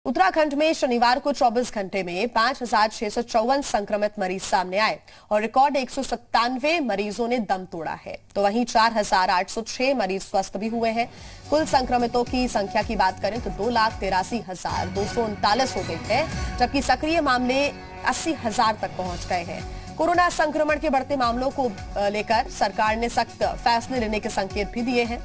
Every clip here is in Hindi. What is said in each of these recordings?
उत्तराखंड में शनिवार को 24 घंटे में 5,654 संक्रमित मरीज सामने आए और रिकॉर्ड 197 मरीजों ने दम तोड़ा है। तो वहीं 4,806 मरीज स्वस्थ भी हुए हैं। कुल संक्रमितों की संख्या की बात करें तो 2,83,239 हो गई है, जबकि सक्रिय मामले 80,000 तक पहुंच गए हैं। कोरोना संक्रमण के बढ़ते मामलों को लेकर सरकार ने सख्त फैसले लेने के संकेत भी दिए हैं।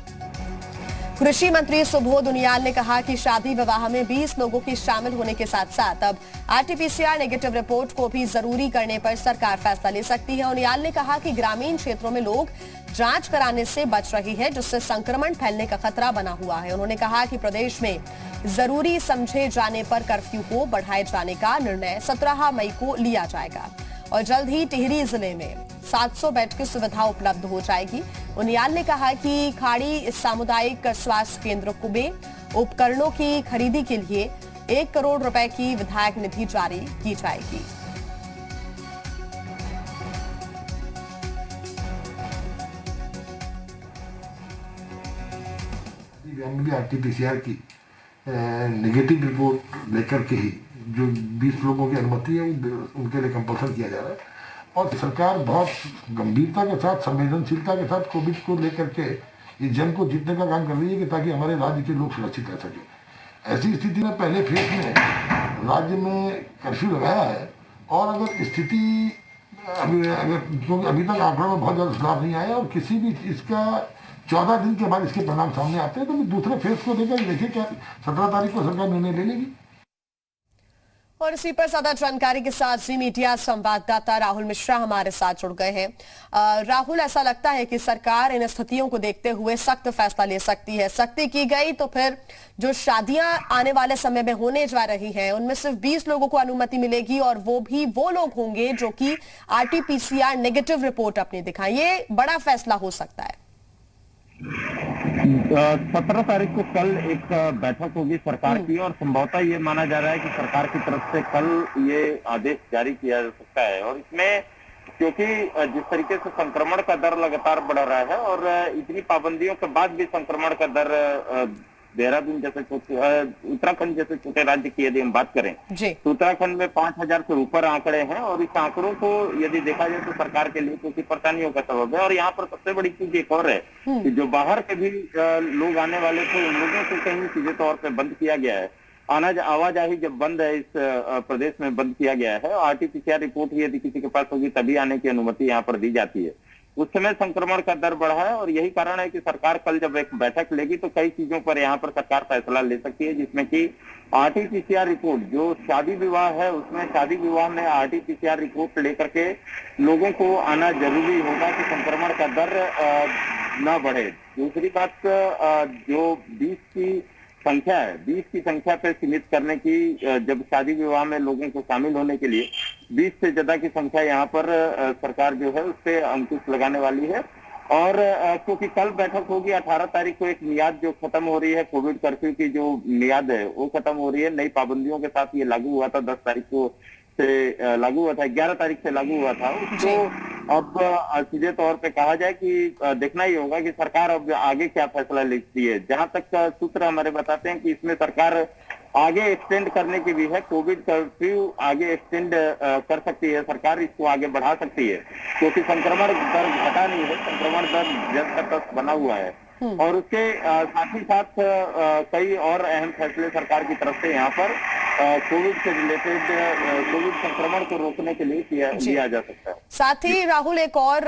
कृषि मंत्री सुबोध उनियाल ने कहा कि शादी विवाह में 20 लोगों के शामिल होने के साथ साथ अब आरटीपीसीआर नेगेटिव रिपोर्ट को भी जरूरी करने पर सरकार फैसला ले सकती है। उनियाल ने कहा कि ग्रामीण क्षेत्रों में लोग जांच कराने से बच रहे हैं, जिससे संक्रमण फैलने का खतरा बना हुआ है। उन्होंने कहा कि प्रदेश में जरूरी समझे जाने पर कर्फ्यू को बढ़ाए जाने का निर्णय 17 मई को लिया जाएगा और जल्द ही टिहरी जिले में 700 बेड की सुविधा उपलब्ध हो जाएगी। उनियाल ने कहा कि खाड़ी सामुदायिक स्वास्थ्य केंद्र में उपकरणों की खरीदी के लिए 1 करोड़ रुपए की विधायक निधि जारी की जाएगी। आरटीपीसीआर की नेगेटिव रिपोर्ट लेकर के ही जो 20 लोगों की अनुमति है उनके लिए कंपल्सन किया जा रहा है और सरकार बहुत गंभीरता के साथ, संवेदनशीलता के साथ कोविड को लेकर के इस जंग को जीतने का काम कर रही है कि ताकि हमारे राज्य के लोग सुरक्षित रह सके। ऐसी स्थिति में पहले फेज में राज्य में कर्फ्यू लगाया है और अगर स्थिति क्योंकि अभी तक आंकड़ों में बहुत ज़्यादा सुधार नहीं आया और किसी भी इसका 14 दिन के बाद इसके परिणाम सामने आते हैं तो दूसरे फेज को लेकर देखिए क्या 17 तारीख को सरकार निर्णय ले लेगी। और इसी पर ज्यादा जानकारी के साथ जी मीडिया संवाददाता राहुल मिश्रा हमारे साथ जुड़ गए हैं। राहुल, ऐसा लगता है कि सरकार इन स्थितियों को देखते हुए सख्त फैसला ले सकती है। सख्ती की गई तो फिर जो शादियां आने वाले समय में होने जा रही हैं उनमें सिर्फ 20 लोगों को अनुमति मिलेगी और वो भी वो लोग होंगे जो कि आरटीपीसीआर नेगेटिव रिपोर्ट अपनी दिखाएं। ये बड़ा फैसला हो सकता है। 17 तारीख को कल एक बैठक होगी सरकार की और संभवतः ये माना जा रहा है कि सरकार की तरफ से कल ये आदेश जारी किया जा सकता है। और इसमें क्योंकि जिस तरीके से संक्रमण का दर लगातार बढ़ रहा है और इतनी पाबंदियों के बाद भी संक्रमण का दर देहरादून जैसे उत्तराखंड जैसे छोटे राज्य की यदि हम बात करें तो उत्तराखंड में 5,000 से ऊपर आंकड़े हैं और इस आंकड़ों को यदि देखा जाए तो सरकार के लिए कुछ परेशानियों का सबब है। और यहाँ पर सबसे बड़ी चीज एक और है कि जो बाहर के भी लोग आने वाले थे उन लोगों को कहीं सीधे तौर पर बंद किया गया है। आवाजाही जब बंद है इस प्रदेश में बंद किया गया है। आरटीपीसीआर रिपोर्ट ही यदि किसी के पास होगी तभी आने की अनुमति यहाँ पर दी जाती है। उस समय संक्रमण का दर बढ़ा है और यही कारण है कि सरकार कल जब एक बैठक लेगी तो कई चीजों पर यहाँ पर सरकार फैसला ले सकती है, जिसमें कि आरटीपीसीआर रिपोर्ट जो शादी विवाह है उसमें शादी विवाह में आरटीपीसीआर रिपोर्ट लेकर के लोगों को आना जरूरी होगा कि संक्रमण का दर न बढ़े। दूसरी बात जो 20 की संख्या है 20 की संख्या पे सीमित करने की, जब शादी विवाह में लोगों को शामिल होने के लिए 20 से ज्यादा की संख्या यहाँ पर सरकार जो है उस पे अंकुश लगाने वाली है। और क्योंकि कल बैठक होगी 18 तारीख को एक मियाद जो खत्म हो रही है, कोविड कर्फ्यू की जो मियाद है वो खत्म हो रही है। नई पाबंदियों के साथ ये लागू हुआ था, 10 तारीख को से लागू हुआ था, 11 तारीख से लागू हुआ था। उसको अब सीधे तौर पे कहा जाए कि देखना ही होगा कि सरकार अब आगे क्या फैसला लेती है। जहां तक सूत्र हमारे बताते हैं कि इसमें सरकार आगे एक्सटेंड करने की भी है, कोविड कर्फ्यू आगे एक्सटेंड कर सकती है सरकार, इसको आगे बढ़ा सकती है क्योंकि संक्रमण दर घटा नहीं है, संक्रमण दर जबरदस्त बना हुआ है। और उसके साथ ही साथ कई और अहम फैसले सरकार की तरफ से यहाँ पर कोविड से रिलेटेड कोविड संक्रमण को रोकने के लिए लिया जा सकता है। साथ ही राहुल, एक और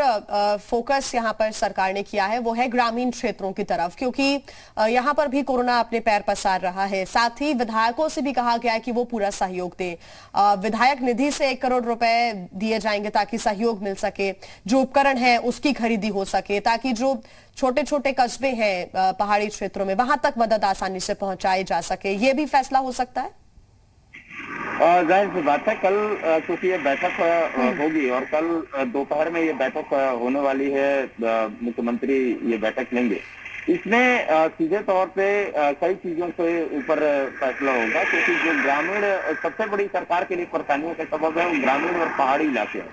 फोकस यहाँ पर सरकार ने किया है वो है ग्रामीण क्षेत्रों की तरफ, क्योंकि यहाँ पर भी कोरोना अपने पैर पसार रहा है। साथ ही विधायकों से भी कहा गया है कि वो पूरा सहयोग दें। विधायक निधि से 1 करोड़ रुपए दिए जाएंगे ताकि सहयोग मिल सके, जो उपकरण है उसकी खरीदी हो सके, ताकि जो छोटे छोटे कस्बे हैं पहाड़ी क्षेत्रों में वहां तक मदद आसानी से पहुंचाई जा सके। ये भी फैसला हो सकता है। जाहिर सी बात है, कल क्योंकि ये बैठक होगी और कल दोपहर में ये बैठक होने वाली है, मुख्यमंत्री ये बैठक लेंगे। इसमें सीधे तौर पे कई चीजों के ऊपर फैसला होगा क्योंकि जो ग्रामीण सबसे बड़ी सरकार के लिए परेशानियों का सबब है वो ग्रामीण और पहाड़ी इलाके हैं।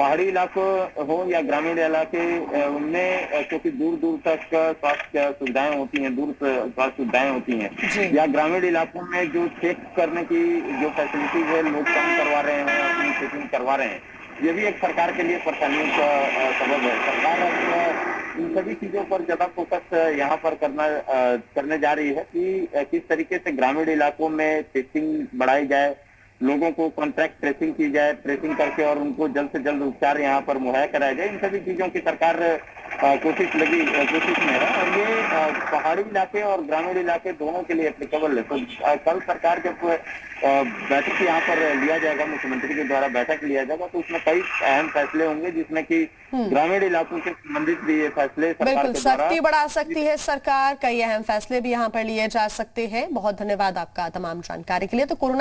पहाड़ी इलाकों हो या ग्रामीण इलाके, उनमें क्योंकि दूर दूर तक स्वास्थ्य सुविधाएं होती हैं, दूर स्वास्थ्य सुविधाएं होती हैं, या ग्रामीण इलाकों में जो चेक करने की जो फैसिलिटीज है लोग कम करवा रहे हैं, अपनी चेकिंग करवा रहे हैं, ये भी एक सरकार के लिए परेशानियों का सबब है। सरकार इन सभी चीजों पर ज्यादा फोकस यहाँ पर करने जा रही है कि किस तरीके से ग्रामीण इलाकों में टेस्टिंग बढ़ाई जाए, लोगों को कॉन्ट्रैक्ट ट्रेसिंग की जाए, ट्रेसिंग करके और उनको जल्द से जल्द उपचार यहाँ पर मुहैया कराया जाए। इन सभी चीजों की सरकार कोशिश में है और ये पहाड़ी इलाके और ग्रामीण इलाके दोनों के लिए एप्लीकेबल है। तो कल सरकार जब बैठक यहाँ पर लिया जाएगा, मुख्यमंत्री के द्वारा बैठक लिया जाएगा, तो उसमें कई अहम फैसले होंगे जिसमें कि ग्रामीण इलाकों से संबंधित भी ये फैसले सरकार बिल्कुल के द्वारा सख्ती बढ़ा सकती है सरकार, कई अहम फैसले भी यहाँ पर लिए जा सकते हैं। बहुत धन्यवाद आपका तमाम जानकारी के लिए। तो कोरोना